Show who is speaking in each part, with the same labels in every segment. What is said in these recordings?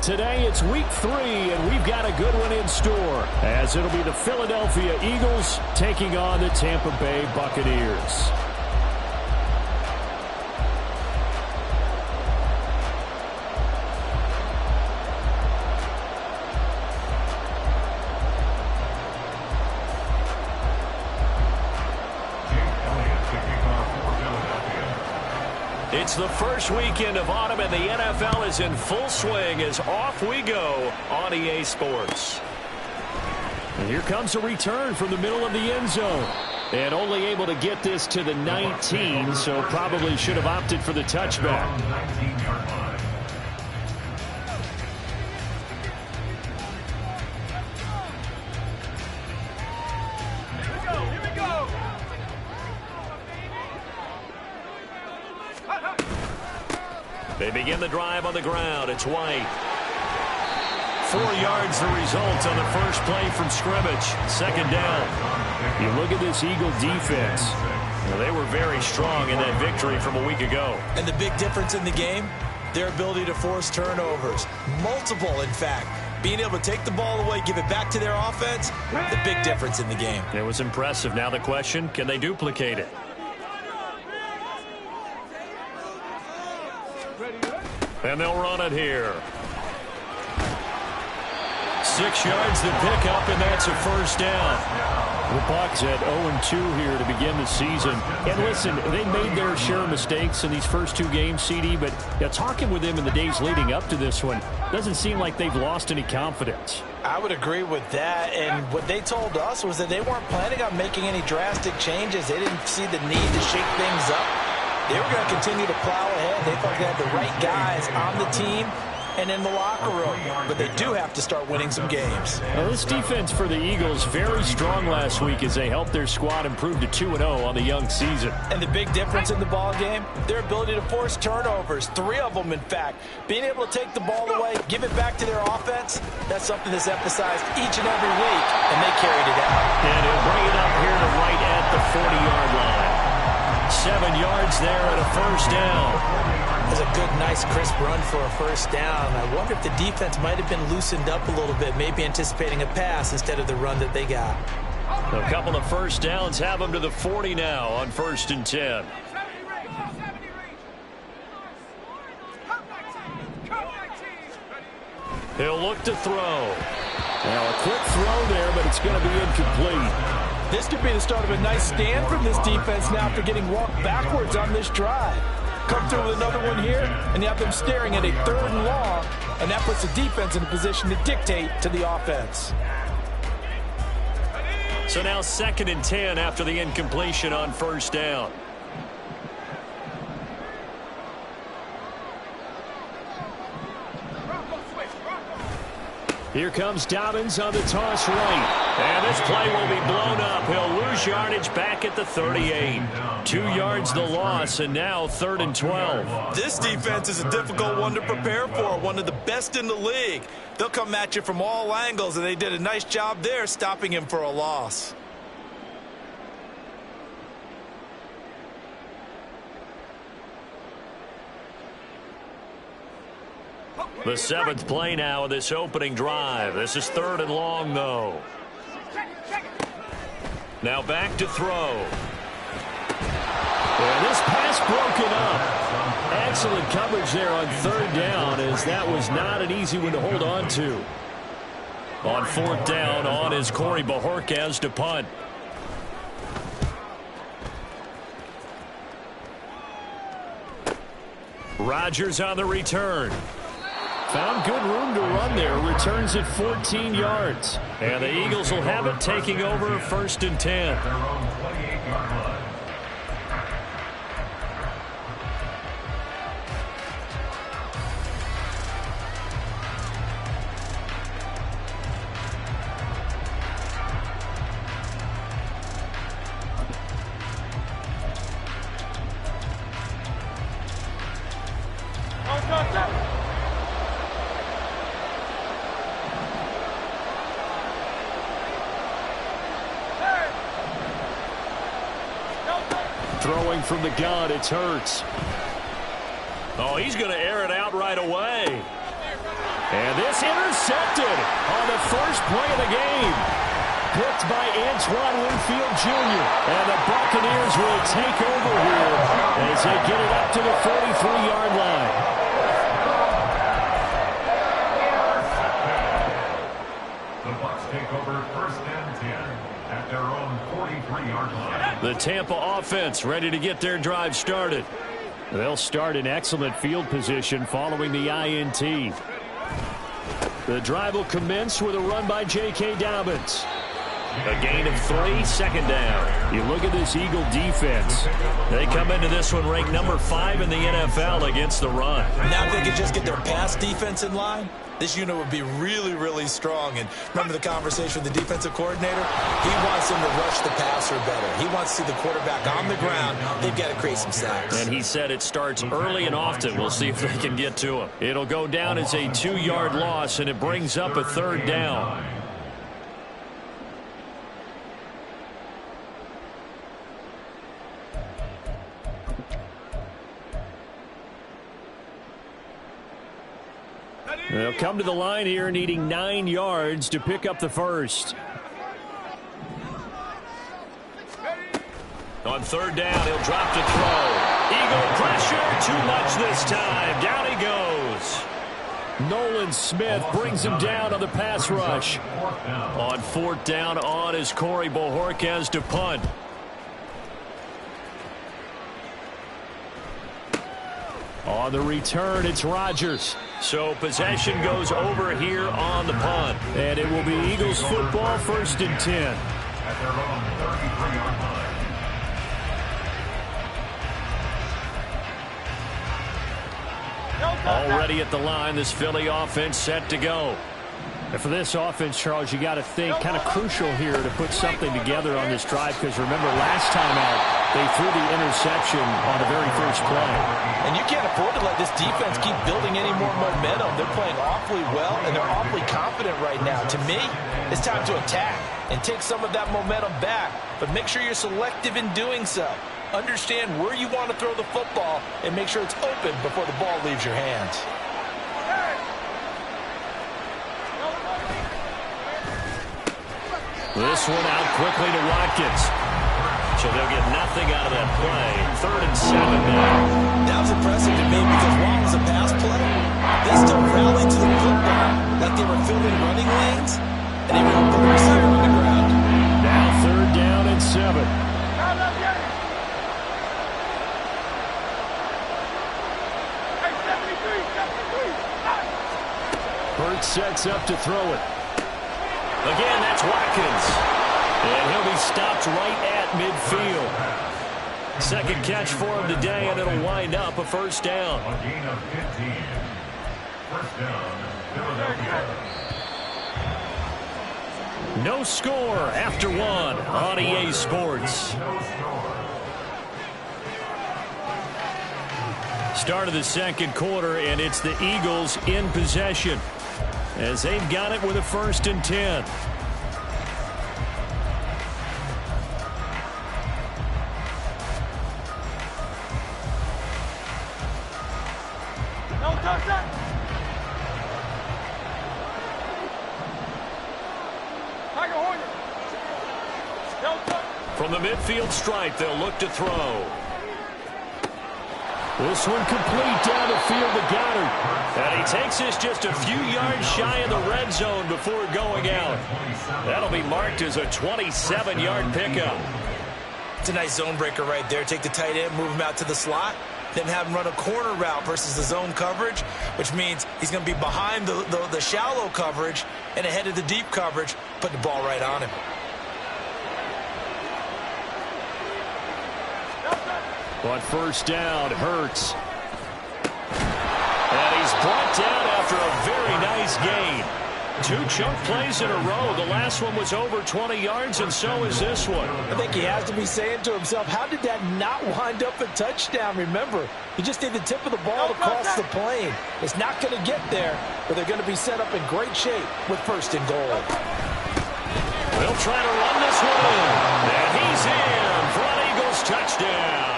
Speaker 1: today it's week 3, and we've got a good one in store, as it'll be the Philadelphia Eagles taking on the Tampa Bay Buccaneers. It's the first weekend of autumn, and the NFL is in full swing as off we go on EA Sports. And here comes a return from the middle of the end zone. And only able to get this to the 19, so probably should have opted for the touchback. They begin the drive on the ground. It's White. 4 yards the result on the first play from scrimmage. Second down. You look at this Eagle defense. Well, they were very strong in that victory from a week ago.
Speaker 2: And the big difference in the game, their ability to force turnovers. Multiple, in fact. Being able to take the ball away, give it back to their offense, the big difference in the game.
Speaker 1: It was impressive. Now the question, can they duplicate it? And they'll run it here. 6 yards to pick up, and that's a first down. The Bucs at 0-2 here to begin the season. And listen, they made their share of mistakes in these first 2 games, CD, but talking with them in the days leading up to this one, doesn't seem like they've lost any confidence.
Speaker 2: I would agree with that, and what they told us was that they weren't planning on making any drastic changes. They didn't see the need to shake things up. They were going to continue to plow ahead. They thought they had the right guys on the team and in the locker room. But they do have to start winning some games.
Speaker 1: Well, this defense for the Eagles very strong last week as they helped their squad improve to 2-0 on the young season.
Speaker 2: And the big difference in the ball game, their ability to force turnovers. 3 of them, in fact. Being able to take the ball away, give it back to their offense, that's something that's emphasized each and every week, and they carried it out.
Speaker 1: And he'll bring it up here to right at the 40-yard line. 7 yards there and a first down.
Speaker 2: That's a good, nice, crisp run for a first down. I wonder if the defense might have been loosened up a little bit, maybe anticipating a pass instead of the run that they got.
Speaker 1: A couple of first downs have them to the 40 now on 1st and 10. He'll look to throw. Now a quick throw there, but it's going to be incomplete.
Speaker 2: This could be the start of a nice stand from this defense now after getting walked backwards on this drive. Come through with another one here, and you have them staring at a 3rd and long, and that puts the defense in a position to dictate to the offense.
Speaker 1: So now 2nd and 10 after the incompletion on first down. Here comes Dobbins on the toss right. And this play will be blown up. He'll lose yardage back at the 38. 2 yards the loss, and now 3rd and 12.
Speaker 2: This defense is a difficult one to prepare for, one of the best in the league. They'll come at you from all angles, and they did a nice job there stopping him for a loss.
Speaker 1: The 7th play now of this opening drive. This is 3rd and long, though. Now back to throw. And this pass broken up. Excellent coverage there on 3rd down, as that was not an easy one to hold on to. On 4th down, on is Corey Bojorquez to punt. Rodgers on the return. Found good room to run there. Returns at 14 yards. And the Eagles will have it taking over 1st and 10. Throwing from the gun, it's Hurts. Oh, he's going to air it out right away. And this intercepted on the first play of the game. Picked by Antoine Winfield Jr. And the Buccaneers will take over here as they get it up to the 43-yard line.
Speaker 3: The Bucs take over first and 10 at their own 43-yard line.
Speaker 1: The Tampa offense ready to get their drive started. They'll start in excellent field position following the INT. The drive will commence with a run by J.K. Dobbins. A gain of 3, second down. You look at this Eagle defense. They come into this one ranked number 5 in the NFL against the run.
Speaker 2: Now if they could just get their pass defense in line, this unit would be really, really strong. And remember the conversation with the defensive coordinator? He wants them to rush the passer better. He wants to see the quarterback on the ground. They've got to create some sacks.
Speaker 1: And he said it starts early and often. We'll see if they can get to him. It'll go down as a 2-yard loss, and it brings up a third down. They'll come to the line here needing 9 yards to pick up the first. On third down, he'll drop to throw. Eagle pressure, too much this time. Down he goes. Nolan Smith brings him down on the pass rush. On fourth down on is Corey Bojorquez to punt. On the return, it's Rodgers. So possession goes over here on the punt. And it will be Eagles football, first and 10.
Speaker 3: At their own 33-yard line.
Speaker 1: Already at the line, this Philly offense set to go. And for this offense, Charles, you got to think kind of crucial here to put something together on this drive, because remember last time out, they threw the interception on the very first play.
Speaker 2: And you can't afford to let this defense keep building any more momentum. They're playing awfully well, and they're awfully confident right now. To me, it's time to attack and take some of that momentum back. But make sure you're selective in doing so. Understand where you want to throw the football and make sure it's open before the ball leaves your hands.
Speaker 1: This one out quickly to Watkins. So they'll get nothing out of that play. Third and 7 now.
Speaker 2: That was impressive to me because while it was a pass play, they still rallied to the football like they were filling running lanes, and they were able to put the receiver on the ground.
Speaker 1: Now third down and 7. Burt sets up to throw it. Again, that's Watkins. And he'll be stopped right at midfield. Second catch for him today, and it'll wind up a first down.
Speaker 3: A gain of 15. First down, Philadelphia.
Speaker 1: No score after one on EA Sports.
Speaker 3: No score.
Speaker 1: Start of the second quarter, and it's the Eagles in possession as they've got it with a first and 10. From the midfield stripe, they'll look to throw. This one complete down the field to Goddard. And he takes this just a few yards shy of the red zone before going out. That'll be marked as a 27-yard pickup.
Speaker 2: It's a nice zone breaker right there. Take the tight end, move him out to the slot, then have him run a corner route versus the zone coverage, which means he's going to be behind the shallow coverage and ahead of the deep coverage, put the ball right on him.
Speaker 1: On first down, Hurts. And he's brought down after a very nice gain. 2 chunk plays in a row. The last one was over 20 yards, and so is this one.
Speaker 2: I think he has to be saying to himself, how did that not wind up a touchdown? Remember, he just need the tip of the ball to cross the plane. It's not going to get there, but they're going to be set up in great shape with first and goal.
Speaker 1: They'll try to run this one in. And he's in for an Eagles touchdown.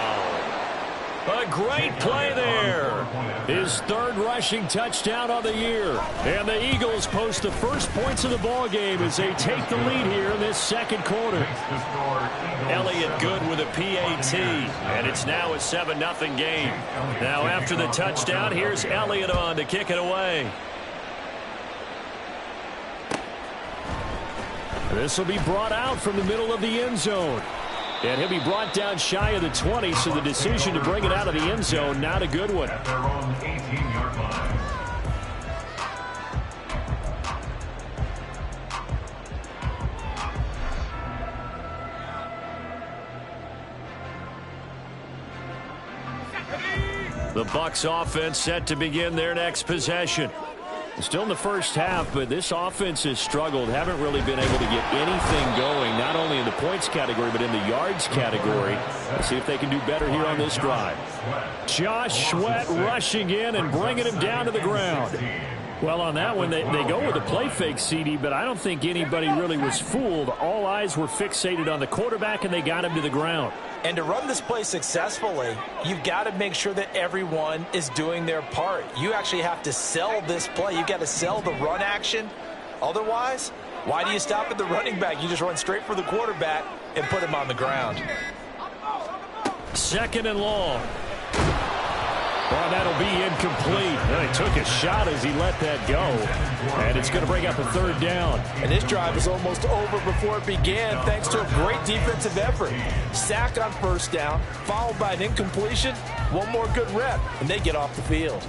Speaker 1: A great play there. His third rushing touchdown on the year. And the Eagles post the first points of the ball game as they take the lead here in this second quarter. Elliott good with a PAT, and it's now a 7-0 game. Now after the touchdown, here's Elliott on to kick it away. This will be brought out from the middle of the end zone. And he'll be brought down shy of the 20, so the decision to bring it out of the end zone, not a good one.
Speaker 3: At their own 18-yard line.
Speaker 1: The Bucs offense set to begin their next possession. Still in the first half, but this offense has struggled. Haven't really been able to get anything going, not only in the points category, but in the yards category. Let's see if they can do better here on this drive. Josh Sweat rushing in and bringing him down to the ground. Well, on that one, they go with a play fake, CD, but I don't think anybody really was fooled. All eyes were fixated on the quarterback, and they got him to the ground.
Speaker 2: And to run this play successfully, you've got to make sure that everyone is doing their part. You actually have to sell this play. You've got to sell the run action. Otherwise, why do you stop at the running back? You just run straight for the quarterback and put him on the ground.
Speaker 1: 2nd and long. Well, that'll be incomplete. Well, he took a shot as he let that go. And it's going to bring up a 3rd down.
Speaker 2: And this drive was almost over before it began thanks to a great defensive effort. Sack on 1st down, followed by an incompletion. One more good rep, and they get off the field.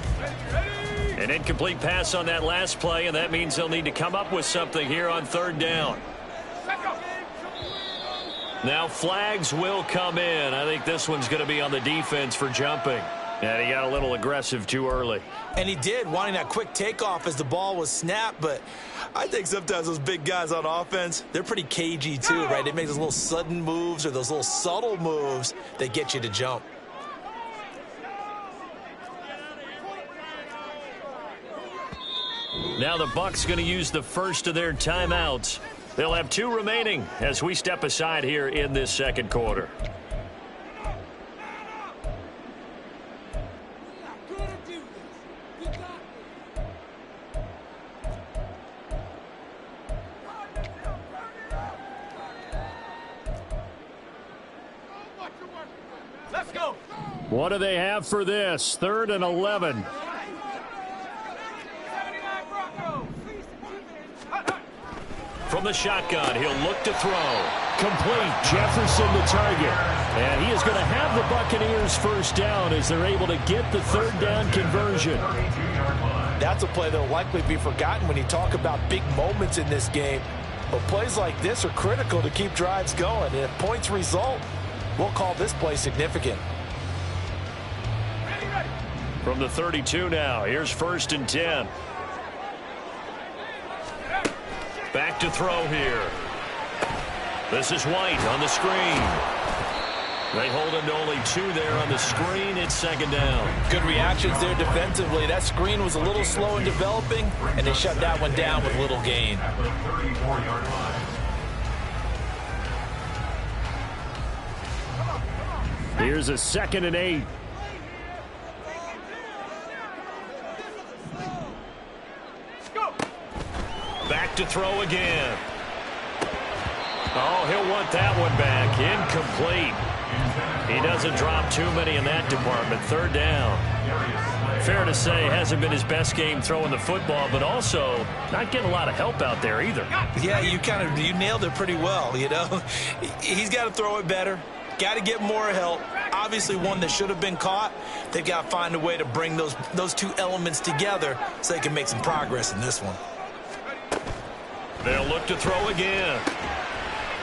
Speaker 1: An incomplete pass on that last play, and that means they'll need to come up with something here on 3rd down. Now flags will come in. I think this one's going to be on the defense for jumping. And he got a little aggressive too early.
Speaker 2: And he did, wanting that quick takeoff as the ball was snapped. But I think sometimes those big guys on offense, they're pretty cagey too, right? They make those little sudden moves or those little subtle moves that get you to jump.
Speaker 1: Now the Bucs going to use the first of their timeouts. They'll have 2 remaining as we step aside here in this second quarter. What do they have for this? 3rd and 11. From the shotgun, he'll look to throw. Complete. Jefferson the target. And he is going to have the Buccaneers first down as they're able to get the 3rd down conversion.
Speaker 2: That's a play that will likely be forgotten when you talk about big moments in this game. But plays like this are critical to keep drives going. And if points result, we'll call this play significant.
Speaker 1: From the 32 now, here's 1st and 10. Back to throw here. This is White on the screen. They hold him to only 2 there on the screen. It's 2nd down.
Speaker 2: Good reactions there defensively. That screen was a little slow in developing, and they shut that one down with little gain.
Speaker 3: At the 34-yard line.
Speaker 1: Here's a 2nd and 8. Back to throw again. Oh, he'll want that one back. Incomplete. He doesn't drop too many in that department. 3rd down. Fair to say, hasn't been his best game throwing the football, but also not getting a lot of help out there either.
Speaker 2: Yeah, you nailed it pretty well, you know. He's got to throw it better. Got to get more help. Obviously one that should have been caught. They've got to find a way to bring those 2 elements together so they can make some progress in this one.
Speaker 1: They'll look to throw again.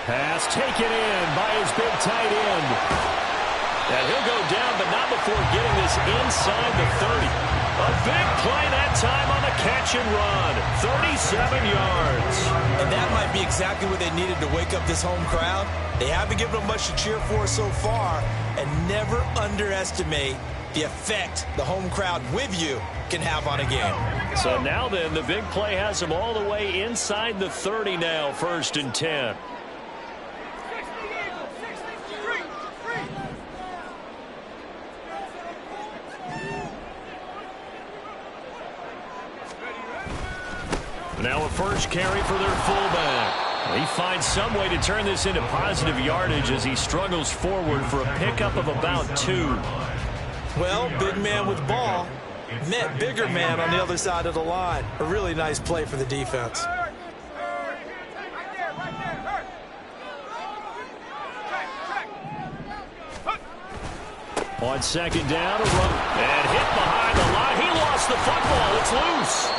Speaker 1: Pass taken in by his big tight end. And he'll go down, but not before getting this inside the 30. A big play that time on the catch and run. 37 yards.
Speaker 2: And that might be exactly what they needed to wake up this home crowd. They haven't given them much to cheer for so far. And never underestimate the effect the home crowd with you can have on a game.
Speaker 1: So now then, the big play has them all the way inside the 30 now, 1st and 10. Now a first carry for their fullback. He finds some way to turn this into positive yardage as he struggles forward for a pickup of about 2.
Speaker 2: Well, big man with ball met bigger man on the other side of the line. A really nice play for the defense.
Speaker 1: On second down, a run. And hit behind the line. He lost the football. It's loose.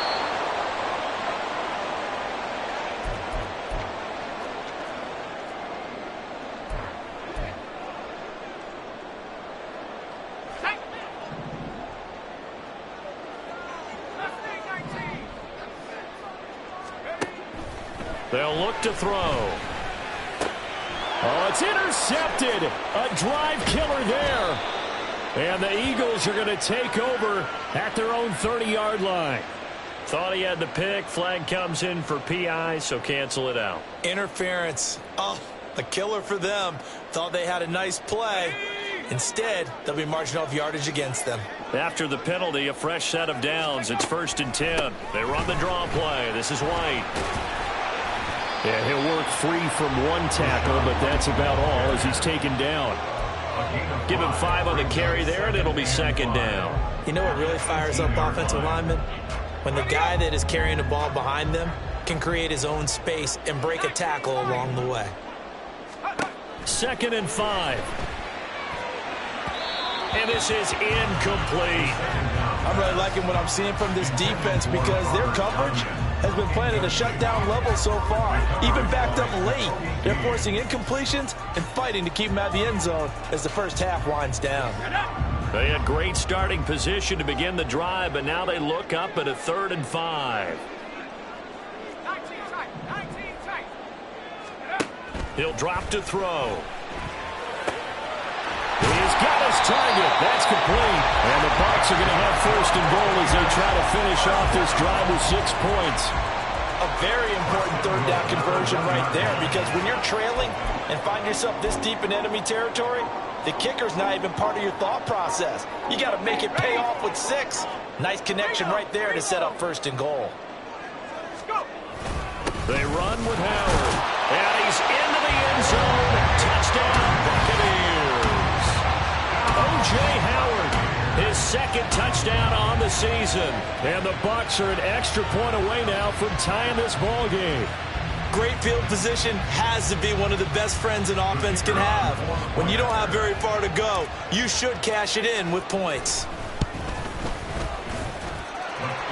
Speaker 1: They'll look to throw. Oh, it's intercepted. A drive killer there. And the Eagles are going to take over at their own 30-yard line. Thought he had the pick. Flag comes in for PI, so cancel it out.
Speaker 2: Interference. Oh, a killer for them. Thought they had a nice play. Instead, they'll be marching off yardage against them.
Speaker 1: After the penalty, a fresh set of downs. It's 1st and 10. They run the draw play. This is White. Yeah, he'll work free from one tackle, but that's about all as he's taken down. Give him 5 on the carry there, and it'll be 2nd down.
Speaker 2: You know what really fires up offensive linemen? When the guy that is carrying the ball behind them can create his own space and break a tackle along the way.
Speaker 1: 2nd and 5. And this is incomplete.
Speaker 2: I'm really liking what I'm seeing from this defense because their coverage has been playing at a shutdown level so far. Even backed up late, they're forcing incompletions and fighting to keep them out of the end zone as the first half winds down.
Speaker 1: They had great starting position to begin the drive, but now they look up at a 3rd and 5. He'll drop to throw. He's got his target. That's complete. And the Bucs are going to have 1st and goal as they try to finish off this drive with 6 points.
Speaker 2: A very important 3rd down conversion right there because when you're trailing and find yourself this deep in enemy territory, the kicker's not even part of your thought process. You got to make it pay off with 6. Nice connection right there to set up 1st and goal.
Speaker 1: They run with Howard. And he's into the end zone. Touchdown, Buccaneers. O.J. Howard, his 2nd touchdown on the season. And the Bucs are an extra point away now from tying this ball game.
Speaker 2: Great field position has to be one of the best friends an offense can have. When you don't have very far to go, you should cash it in with points.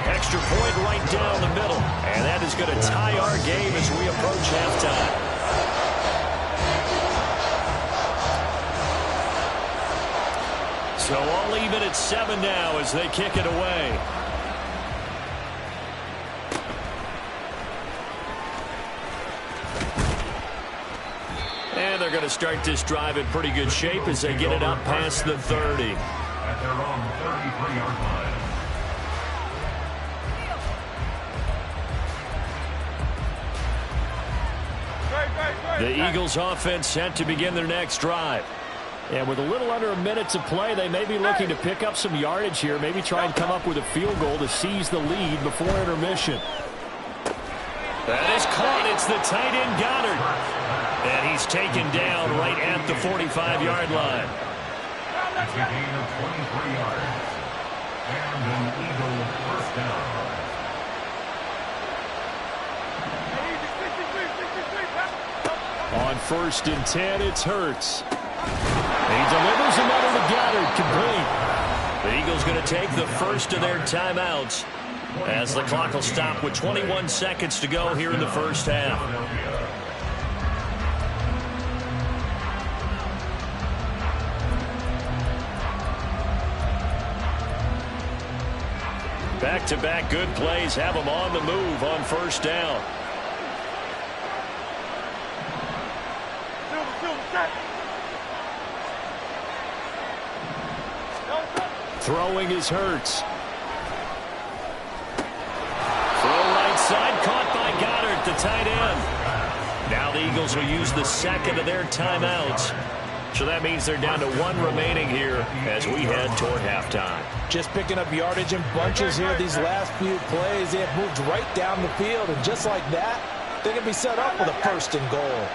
Speaker 1: Extra point right down the middle. And that is going to tie our game as we approach halftime. So all even at 7 now as they kick it away. And they're going to start this drive in pretty good shape as they get it up past the 30.
Speaker 3: At their own 33-yard line.
Speaker 1: The Eagles offense set to begin their next drive. And with a little under a minute to play, they may be looking to pick up some yardage here, maybe try and come up with a field goal to seize the lead before intermission. That is caught. It's the tight end Goddard. And he's taken down right at the 45-yard line.
Speaker 3: That's a gain of 23 yards. And an Eagle 1st down.
Speaker 1: On 1st and 10, it's Hurts. He delivers another to Goddard, complete. The Eagles going to take the first of their timeouts as the clock will stop with 21 seconds to go here in the first half. Back-to-back good plays have them on the move on 1st down. Throwing is Hurts. Throw right side, caught by Goddard, the tight end. Now the Eagles will use the 2nd of their timeouts So that means they're down to 1 remaining here as we head toward halftime.
Speaker 2: Just picking up yardage in bunches here these last few plays. They have moved right down the field, and just like that, they can be set up with a 1st and goal.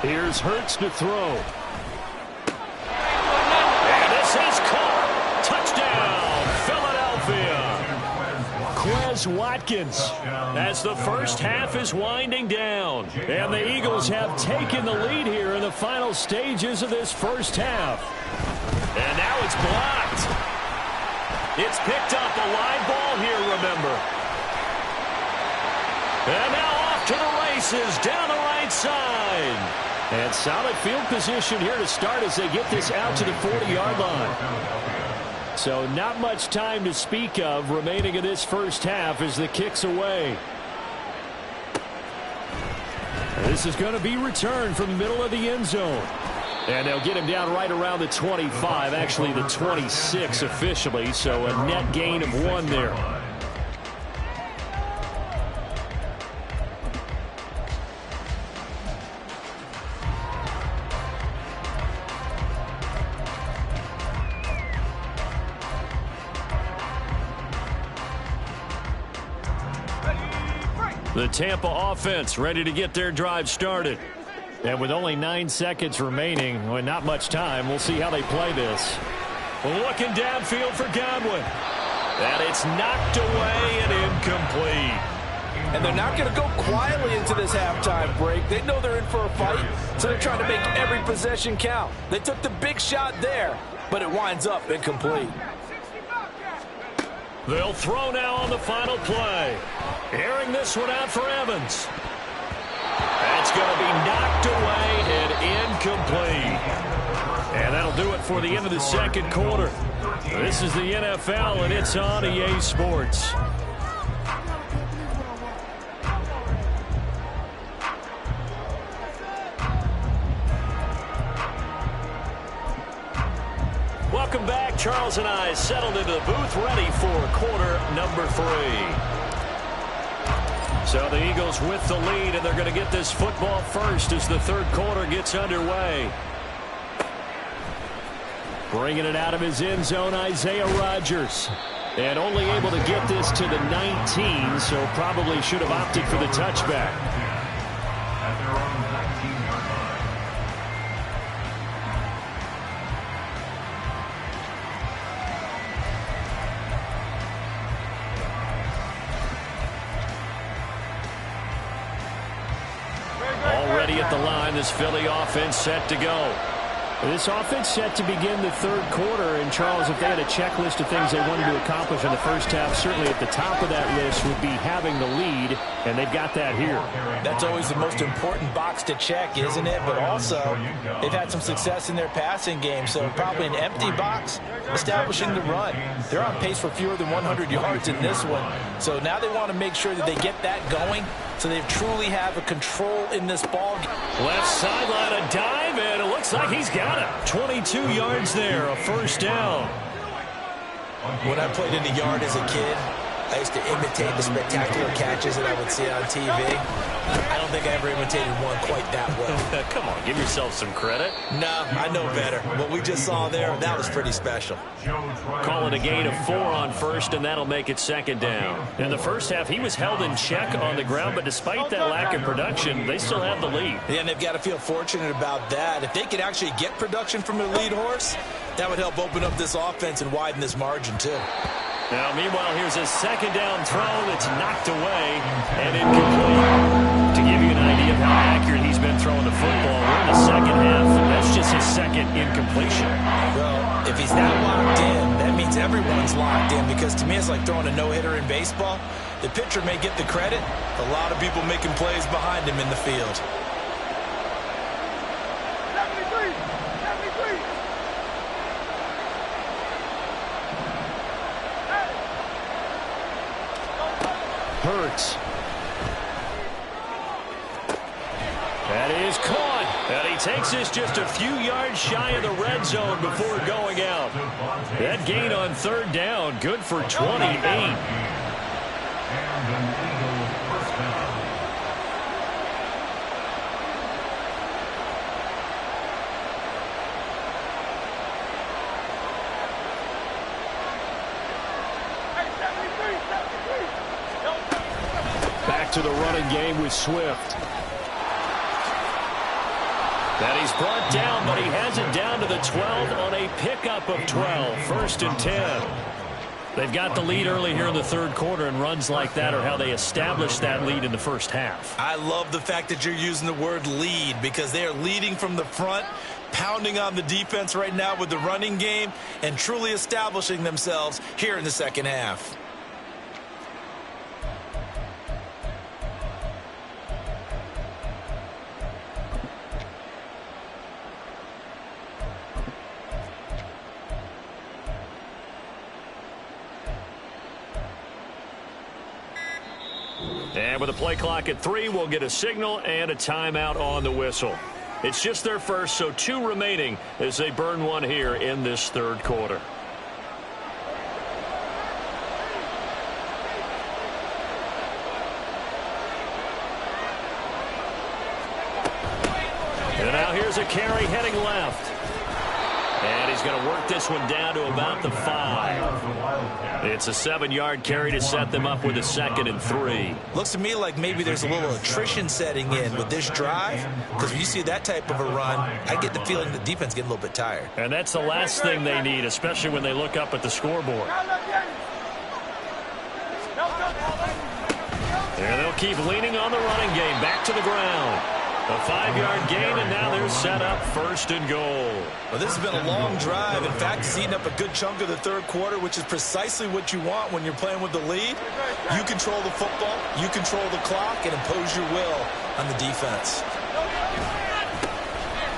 Speaker 1: Here's Hurts to throw. And this is caught. Touchdown, Philadelphia. Quez Watkins as the first half is winding down. And the Eagles have taken the lead here in the final stages of this first half. And now it's blocked. It's picked up, a live ball here, remember. And now off to the races down the right side. And solid field position here to start as they get this out to the 40-yard line. So not much time to speak of remaining in this first half as the kick's away. This is going to be returned from the middle of the end zone. And they'll get him down right around the 25, actually the 26 officially, so a net gain of 1 there. The Tampa offense ready to get their drive started. And with only 9 seconds remaining, well, not much time, we'll see how they play this. Looking downfield for Godwin. And it's knocked away and incomplete.
Speaker 2: And they're not going to go quietly into this halftime break. They know they're in for a fight, so they're trying to make every possession count. They took the big shot there, but it winds up incomplete.
Speaker 1: They'll throw now on the final play. Airing this one out for Evans. That's going to be knocked away and incomplete. And that'll do it for the end of the second quarter. This is the NFL, and it's on EA Sports. Welcome back. Charles and I settled into the booth ready for quarter number 3. So the Eagles with the lead, and they're going to get this football first as the third quarter gets underway. Bringing it out of his end zone, Isaiah Rodgers. And only able to get this to the 19, so probably should have opted for the touchback.
Speaker 3: At their own 19-yard line.
Speaker 1: Already at the line, this Philly offense set to go. This offense set to begin the third quarter, and Charles, if they had a checklist of things they wanted to accomplish in the first half, certainly at the top of that list would be having the lead, and they've got that here.
Speaker 2: That's always the most important box to check, isn't it? But also, they've had some success in their passing game, so probably an empty box, establishing the run. They're on pace for fewer than 100 yards in this one, so now they want to make sure that they get that going so they truly have a control in this ball game.
Speaker 1: Left sideline, a dive, and it looks like he's got it. 22 yards there, a first down.
Speaker 2: When I played in the yard as a kid, I used to imitate the spectacular catches that I would see on TV. I don't think I ever imitated one quite that well.
Speaker 1: Come on, give yourself some credit.
Speaker 2: No, I know better. What we just saw there, that was pretty special.
Speaker 1: Call it a gain of 4 on first, and that'll make it second down. In the first half, he was held in check on the ground, but despite that lack of production, they still have the lead.
Speaker 2: Yeah, and they've got to feel fortunate about that. If they could actually get production from their lead horse, that would help open up this offense and widen this margin, too.
Speaker 1: Now, meanwhile, here's a second down throw that's knocked away and incomplete. To give you an idea of how accurate he's been throwing the football, we're in the second half. That's just his second incompletion.
Speaker 2: Well, if he's that locked in, that means everyone's locked in, because to me it's like throwing a no-hitter in baseball. The pitcher may get the credit. A lot of people making plays behind him in the field.
Speaker 1: Hurts. That is caught. And he takes this just a few yards shy of the red zone before going out. That gain on third down, good for 28.
Speaker 3: And an Eagle first down.
Speaker 1: to the running game with Swift. And he's brought down, but he has it down to the 12 on a pickup of 12. 1st and 10. They've got the lead early here in the third quarter, and runs like that are how they establish that lead in the first half.
Speaker 2: I love the fact that you're using the word lead, because they are leading from the front, pounding on the defense right now with the running game, and truly establishing themselves here in the second half.
Speaker 1: And with the play clock at 3, we'll get a signal and a timeout on the whistle. It's just their first, so 2 remaining as they burn one here in this third quarter. And now here's a carry heading left. And he's going to work this one down to about the 5. It's a 7-yard carry to set them up with a 2nd and 3.
Speaker 2: Looks to me like maybe there's a little attrition setting in with this drive, because when you see that type of a run, I get the feeling the defense getting a little bit tired.
Speaker 1: And that's the last thing they need, especially when they look up at the scoreboard. And they'll keep leaning on the running game. Back to the ground. A 5-yard gain, and now they're set up 1st and goal.
Speaker 2: Well, this has been a long drive. In fact, it's eaten up a good chunk of the third quarter, which is precisely what you want when you're playing with the lead. You control the football, you control the clock, and impose your will on the defense.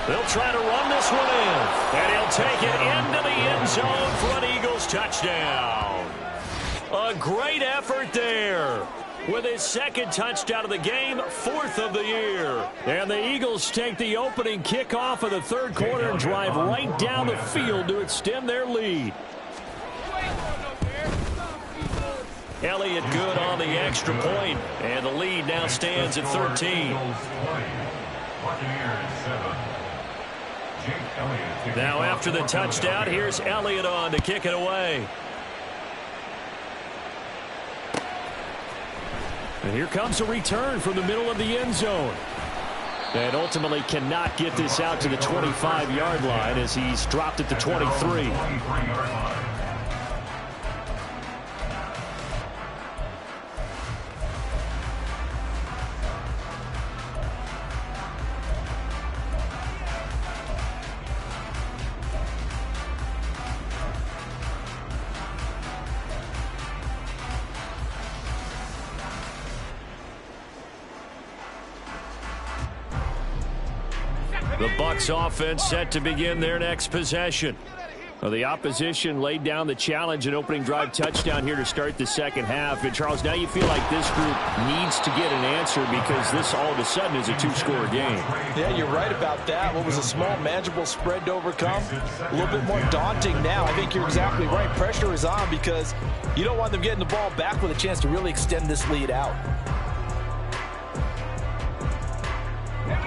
Speaker 1: They'll try to run this one in, and he'll take it into the end zone for an Eagles touchdown. A great effort there. With his 2nd touchdown of the game, 4th of the year. And the Eagles take the opening kickoff of the third quarter and drive right down the field to extend their lead. Elliott good on the extra point, and the lead now stands at 13. Now after the touchdown, here's Elliott on to kick it away. And here comes a return from the middle of the end zone. And ultimately cannot get this out to the 25-yard line as he's dropped at the 23. The Bucs offense set to begin their next possession. Well, the opposition laid down the challenge, an opening drive touchdown here to start the second half. And, Charles, now you feel like this group needs to get an answer because this all of a sudden is a 2-score game.
Speaker 2: Yeah, you're right about that. What was a small, manageable spread to overcome, a little bit more daunting now. I think you're exactly right. Pressure is on because you don't want them getting the ball back with a chance to really extend this lead out.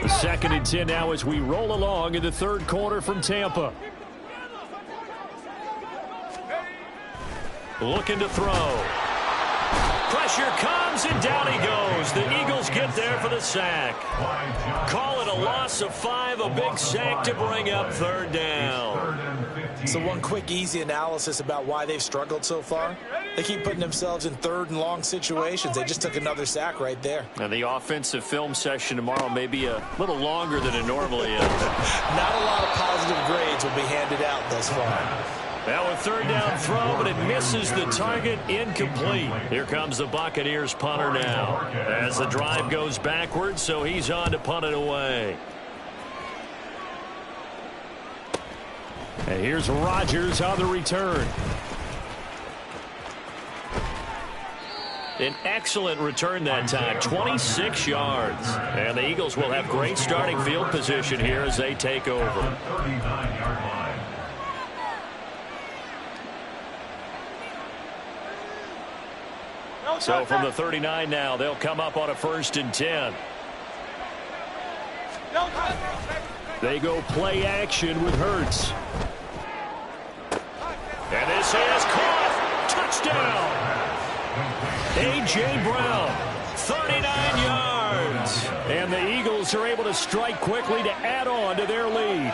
Speaker 1: The 2nd and 10 now as we roll along in the third quarter from Tampa. Looking to throw. Pressure comes, and down he goes. The Eagles get there for the sack. Call it a loss of 5, a big sack to bring up 3rd down.
Speaker 2: So one quick, easy analysis about why they've struggled so far. They keep putting themselves in 3rd and long situations. They just took another sack right there.
Speaker 1: And the offensive film session tomorrow may be a little longer than it normally is.
Speaker 2: Not a lot of positive grades will be handed out thus far.
Speaker 1: Now a 3rd down throw, but it misses the target, incomplete. Here comes the Buccaneers punter now as the drive goes backwards, so he's on to punt it away. And here's Rodgers on the return. An excellent return that time, 26 yards. And the Eagles will have great starting field position here as they take over.
Speaker 3: 39-yard line.
Speaker 1: So from the 39 now, they'll come up on a 1st and 10. They go play action with Hurts. And this is caught. Touchdown. A.J. Brown, 39 yards. And the Eagles are able to strike quickly to add on to their lead.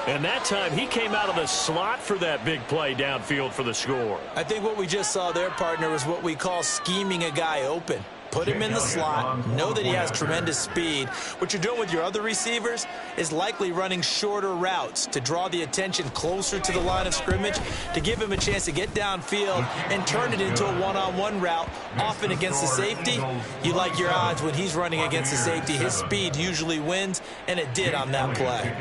Speaker 1: And that time, he came out of the slot for that big play downfield for the score.
Speaker 2: I think what we just saw there, partner, was what we call scheming a guy open. Put him in the slot, know that he has tremendous speed. What you're doing with your other receivers is likely running shorter routes to draw the attention closer to the line of scrimmage, to give him a chance to get downfield and turn it into a one-on-one route, often against the safety. You like your odds when he's running against the safety. His speed usually wins, and it did on that play.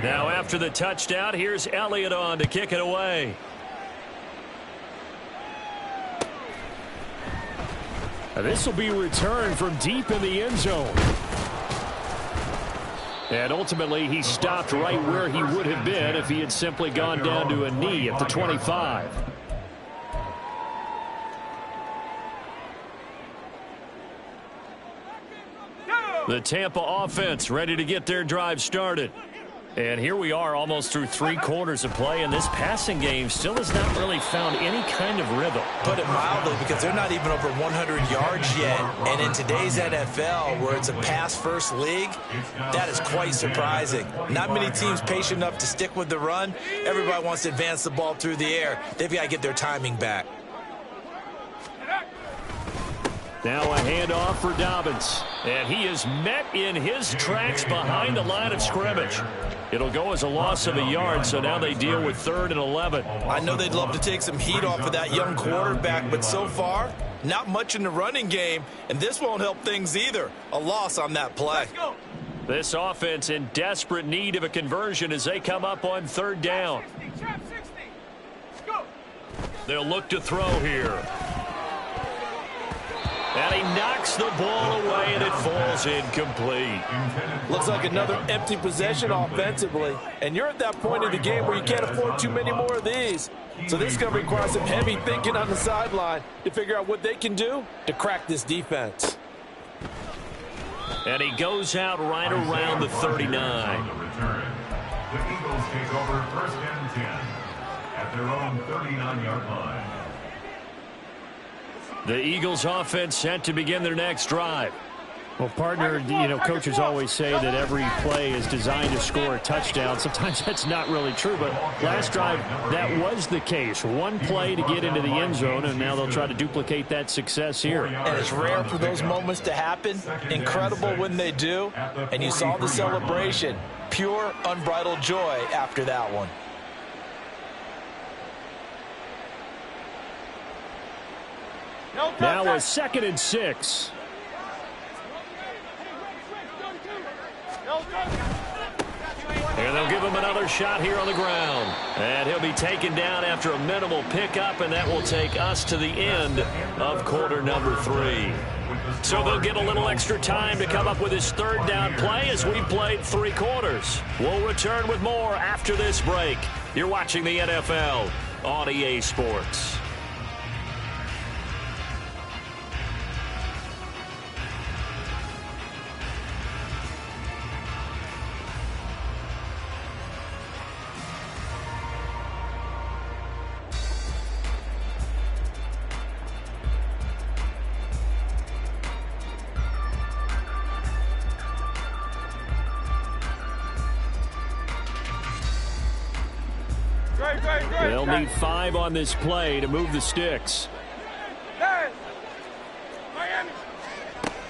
Speaker 1: Now after the touchdown, here's Elliott on to kick it away. This will be returned from deep in the end zone. And ultimately, he stopped right where he would have been if he had simply gone down to a knee at the 25. The Tampa offense ready to get their drive started. And here we are almost through 3 quarters of play, and this passing game still has not really found any kind of rhythm.
Speaker 2: Put it mildly, because they're not even over 100 yards yet. And in today's NFL, where it's a pass-first league, that is quite surprising. Not many teams patient enough to stick with the run. Everybody wants to advance the ball through the air. They've got to get their timing back.
Speaker 1: Now a handoff for Dobbins. And he is met in his tracks behind the line of scrimmage. It'll go as a loss of a yard, so now they deal with 3rd and 11.
Speaker 2: I know they'd love to take some heat off of that young quarterback, but so far, not much in the running game, and this won't help things either. A loss on that play.
Speaker 1: This offense in desperate need of a conversion as they come up on 3rd down. They'll look to throw here. And he knocks the ball away, and it falls incomplete.
Speaker 4: Looks like another empty possession offensively. And you're at that point in the game where you can't afford too many more of these. So this is going to require some heavy thinking on the sideline to figure out what they can do to crack this defense.
Speaker 1: And he goes out right around the 39.
Speaker 3: The Eagles take over 1st and 10 at their own 39-yard line.
Speaker 1: The Eagles offense set to begin their next drive.
Speaker 5: Well, partner, you know, coaches always say that every play is designed to score a touchdown. Sometimes that's not really true, but last drive, that was the case. One play to get into the end zone, and now they'll try to duplicate that success here.
Speaker 2: And it's rare for those moments to happen. Incredible when they do. And you saw the celebration. Pure, unbridled joy after that one.
Speaker 1: Now a 2nd and 6. And they'll give him another shot here on the ground. And he'll be taken down after a minimal pickup, and that will take us to the end of quarter number 3. So they'll get a little extra time to come up with his 3rd down play as we've played 3 quarters. We'll return with more after this break. You're watching the NFL on EA Sports. They'll need 5 on this play to move the sticks.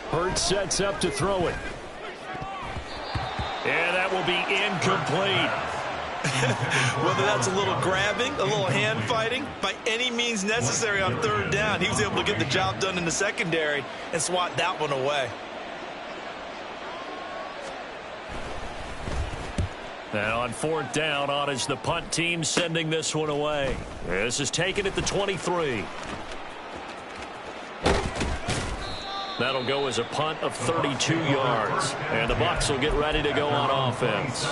Speaker 1: Hurts sets up to throw it. And that will be incomplete.
Speaker 2: Whether that's a little grabbing, a little hand fighting, by any means necessary on 3rd down, he was able to get the job done in the secondary and swat that one away.
Speaker 1: Now on 4th down, on is the punt team sending this one away. This is taken at the 23. That'll go as a punt of 32 yards. And the Bucs will get ready to go on offense.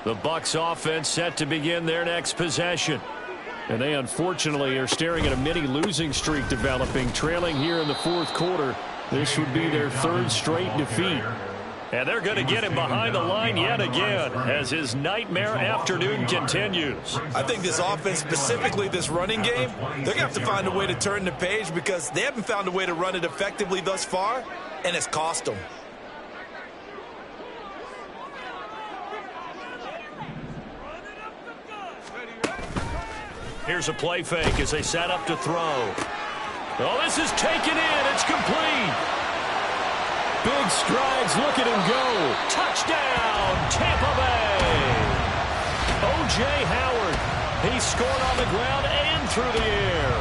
Speaker 1: The Bucs offense set to begin their next possession. And they unfortunately are staring at a mini losing streak developing, trailing here in the 4th quarter. This would be their 3rd straight defeat. And they're going to get him behind the line yet again as his nightmare afternoon continues.
Speaker 2: I think this offense, specifically this running game, they're going to have to find a way to turn the page because they haven't found a way to run it effectively thus far, and it's cost them.
Speaker 1: Here's a play fake as they set up to throw. Oh, this is taken in. It's complete. Big strides. Look at him go. Touchdown, Tampa Bay. O.J. Howard. He scored on the ground and through the air.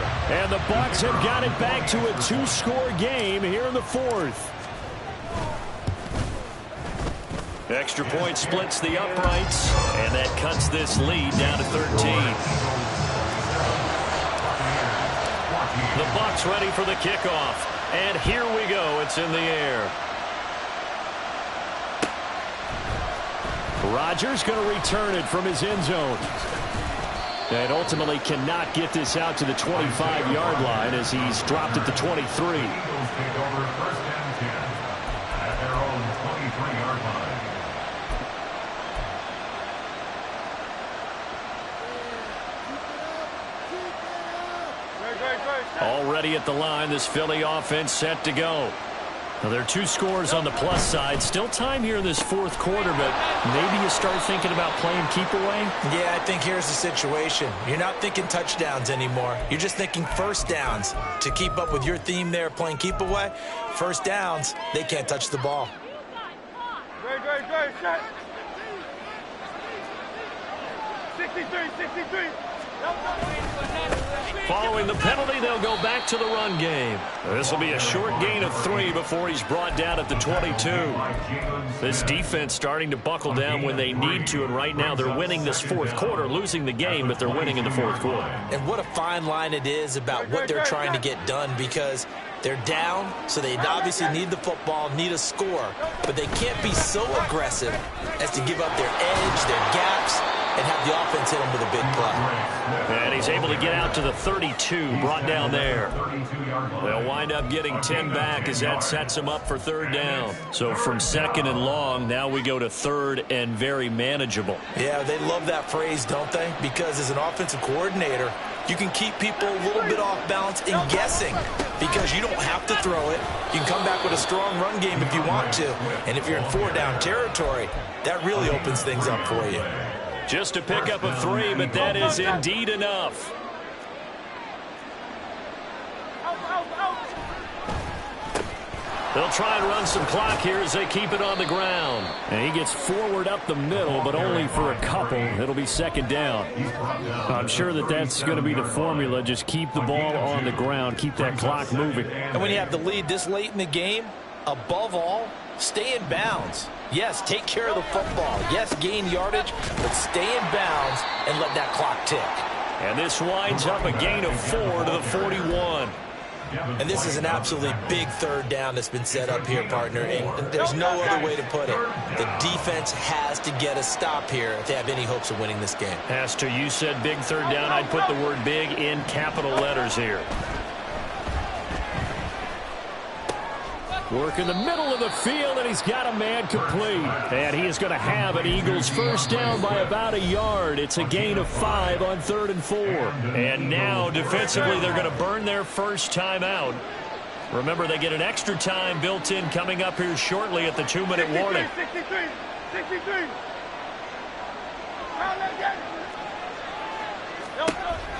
Speaker 1: And the Bucs have got it back to a 2-score game here in the fourth. Extra point splits the uprights, and that cuts this lead down to 13. The Bucs ready for the kickoff. And here we go. It's in the air. Rodgers going to return it from his end zone. And ultimately cannot get this out to the 25-yard line as he's dropped at the 23.
Speaker 3: Eagles take over first and 10 at their own 23-yard line.
Speaker 1: Already at the line, this Philly offense set to go. Now, there are 2 scores on the plus side. Still time here in this fourth quarter, but maybe you start thinking about playing keep away?
Speaker 2: Yeah, I think here's the situation. You're not thinking touchdowns anymore. You're just thinking first downs. To keep up with your theme there, playing keep away, first downs, they can't touch the ball.
Speaker 6: Great, shot. 63.
Speaker 1: Following the penalty, they'll go back to the run game. This will be a short gain of 3 before he's brought down at the 22. This defense starting to buckle down when they need to, and right now they're winning this fourth quarter, losing the game, but they're winning in the fourth quarter.
Speaker 2: And what a fine line it is about what they're trying to get done, because they're down, so they obviously need the football, need a score, but they can't be so aggressive as to give up their edge, their gaps, and have the offense hit them with a big play.
Speaker 1: And he's able to get out to the 32, brought down there. They'll wind up getting 10 back as that sets them up for third down. So from second and long, now we go to third and very manageable.
Speaker 2: Yeah, they love that phrase, don't they? Because as an offensive coordinator, you can keep people a little bit off balance and guessing because you don't have to throw it. You can come back with a strong run game if you want to. And if you're in 4-down territory, that really opens things up for you.
Speaker 1: Just to pick up a 3, but that is indeed enough. They'll try and run some clock here as they keep it on the ground. And he gets forward up the middle, but only for a couple. It'll be second down. I'm sure that's going to be the formula. Just keep the ball on the ground. Keep that clock moving.
Speaker 2: And when you have the lead this late in the game, above all, stay in bounds. Yes, take care of the football. Yes, gain yardage, but stay in bounds and let that clock tick.
Speaker 1: And this winds up a gain of 4 to the 41.
Speaker 2: And this is an absolutely big third down that's been set up here, partner. And there's no other way to put it. The defense has to get a stop here if they have any hopes of winning this game.
Speaker 1: As to you said big third down, I'd put the word big in capital letters here. Work in the middle of the field, and he's got a man complete. And he is going to have an Eagles first down by about a yard. It's a gain of 5 on 3rd and 4. And now, defensively, they're going to burn their first time out. Remember, they get an extra time built in coming up here shortly at the 2-minute warning.
Speaker 6: 63.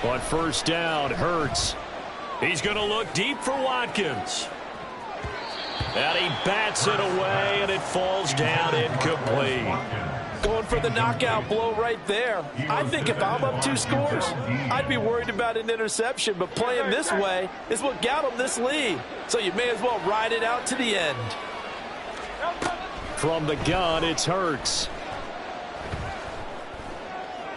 Speaker 1: On first down, Hurts. He's going to look deep for Watkins. And he bats it away, and it falls down incomplete.
Speaker 4: Going for the knockout blow right there. I think if I'm up 2 scores, I'd be worried about an interception, but playing this way is what got them this lead. So you may as well ride it out to the end.
Speaker 1: From the gun, it's Hurts.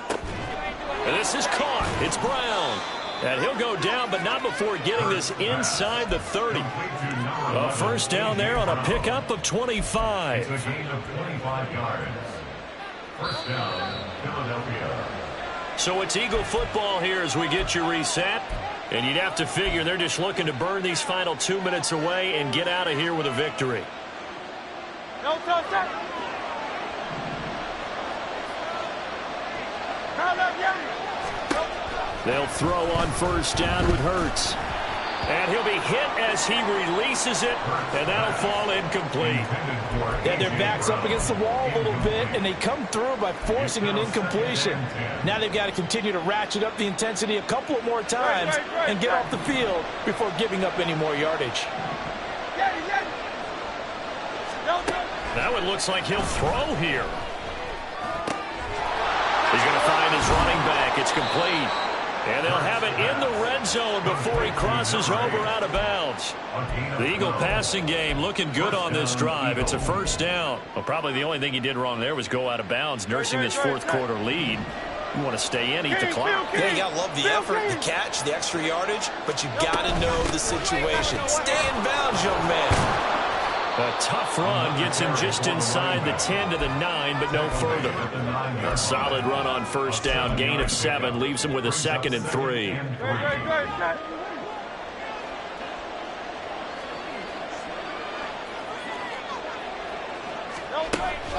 Speaker 1: And this is caught. It's Brown. And he'll go down, but not before getting this inside the 30. A first down there on a pickup of 25.
Speaker 3: It's a gain of 25 yards. First down, Philadelphia.
Speaker 1: So it's Eagle football here as we get you reset. And you'd have to figure they're just looking to burn these final 2 minutes away and get out of here with a victory.
Speaker 6: No touch that.
Speaker 1: They'll throw on first down with Hurts. And he'll be hit as he releases it, and that'll fall incomplete.
Speaker 2: Yeah, their back's up against the wall a little bit, and they come through by forcing an incompletion. Now they've got to continue to ratchet up the intensity a couple of more times and get off the field before giving up any more yardage.
Speaker 1: Now it looks like he'll throw here. He's going to find his running back. It's complete. And they'll have it in the red zone before he crosses over out of bounds. The Eagle passing game looking good on this drive. It's a first down. Well, probably the only thing he did wrong there was go out of bounds, nursing this fourth quarter lead. You want to stay in, eat the clock.
Speaker 2: Yeah, you got to love the effort, the catch, the extra yardage, but you got to know the situation. Stay in bounds, young man.
Speaker 1: A tough run gets him just inside the 10 to the 9, but no further. A solid run on first down. Gain of 7 leaves him with a 2nd and 3.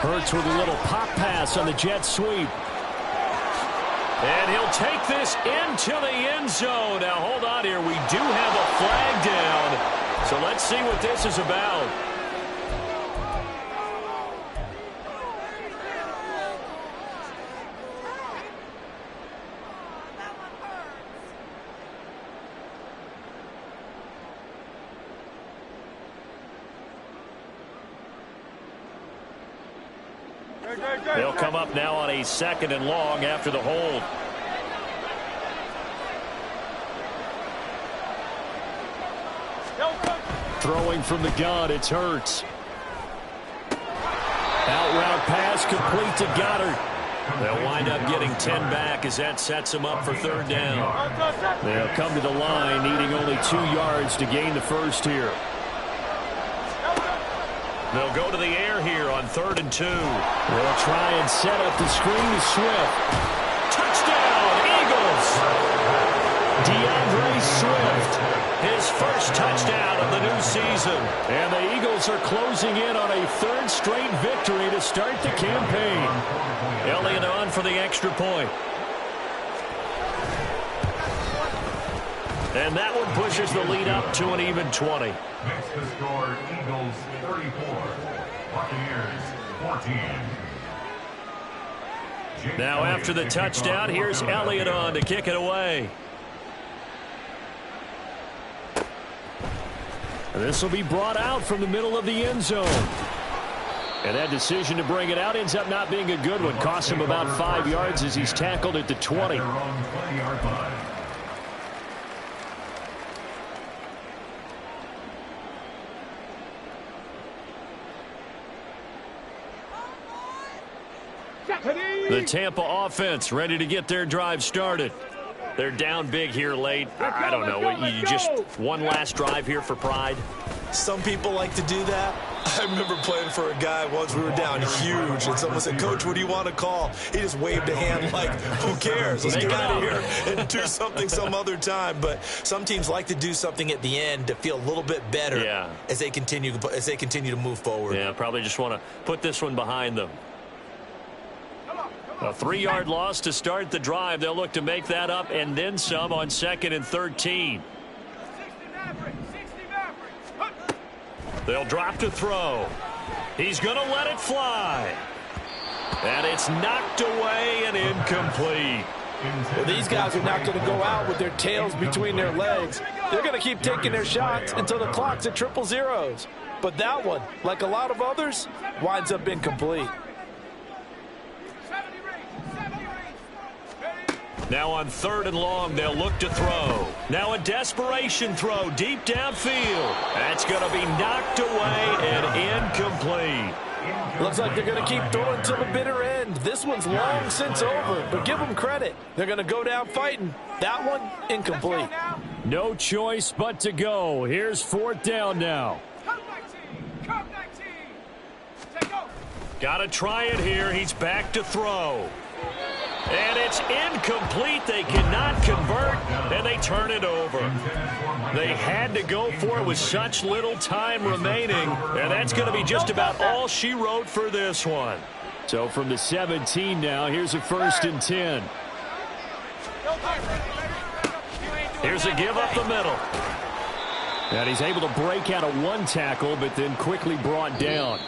Speaker 5: Hurts with a little pop pass on the jet sweep.
Speaker 1: And he'll take this into the end zone. Now, hold on here. We do have a flag down. So let's see what this is about. They'll come up now on a 2nd and long after the hold.
Speaker 5: Throwing from the gun, it's Hurts. Out route pass complete to Goddard.
Speaker 1: They'll wind up getting 10 back as that sets them up for 3rd down.
Speaker 5: They'll come to the line, needing only 2 yards to gain the first here.
Speaker 1: They'll go to the air here on 3rd and 2.
Speaker 5: They'll try and set up the screen to Swift.
Speaker 1: Touchdown, Eagles!
Speaker 5: DeAndre Swift.
Speaker 1: His first touchdown of the new season.
Speaker 5: And the Eagles are closing in on a 3rd straight victory to start the campaign.
Speaker 1: Elliott on for the extra point. And that one pushes the lead up to an even 20.
Speaker 3: Makes the score Eagles 34, Buccaneers 14.
Speaker 1: Now after the touchdown, here's Elliott on to kick it away.
Speaker 5: And this will be brought out from the middle of the end zone. And that decision to bring it out ends up not being a good one. Costs him about 5 yards as he's tackled at the 20.
Speaker 1: The Tampa offense ready to get their drive started. They're down big here late. I don't know. You just one last drive here for pride?
Speaker 2: Some people like to do that. I remember playing for a guy once. We were down huge, and someone said, "Coach, what do you want to call?" He just waved a hand like, who cares? Let's get out of here and do something some other time. But some teams like to do something at the end to feel a little bit better as they continue to move forward.
Speaker 1: Yeah, probably just want to put this one behind them. A 3-yard loss to start the drive. They'll look to make that up and then some on 2nd and 13. They'll drop to throw. He's going to let it fly. And it's knocked away and incomplete.
Speaker 4: Well, these guys are not going to go out with their tails between their legs. They're going to keep taking their shots until the clock's at 000. But that one, like a lot of others, winds up incomplete.
Speaker 1: Now on 3rd and long, they'll look to throw. Now a desperation throw deep downfield. That's going to be knocked away and incomplete.
Speaker 4: Looks like they're going to keep throwing till the bitter end. This one's long since over, but give them credit. They're going to go down fighting. That one, incomplete.
Speaker 5: No choice but to go. Here's 4th down now.
Speaker 1: Got to try it here. He's back to throw. And it's incomplete. They cannot convert, and they they turn it over. They had to go for it with such little time remaining, and that's going to be just about all she wrote for this one.
Speaker 5: So from the 17 now, here's a 1st and 10.
Speaker 1: Here's a give up the middle.
Speaker 5: And he's able to break out of one tackle, but then quickly brought down.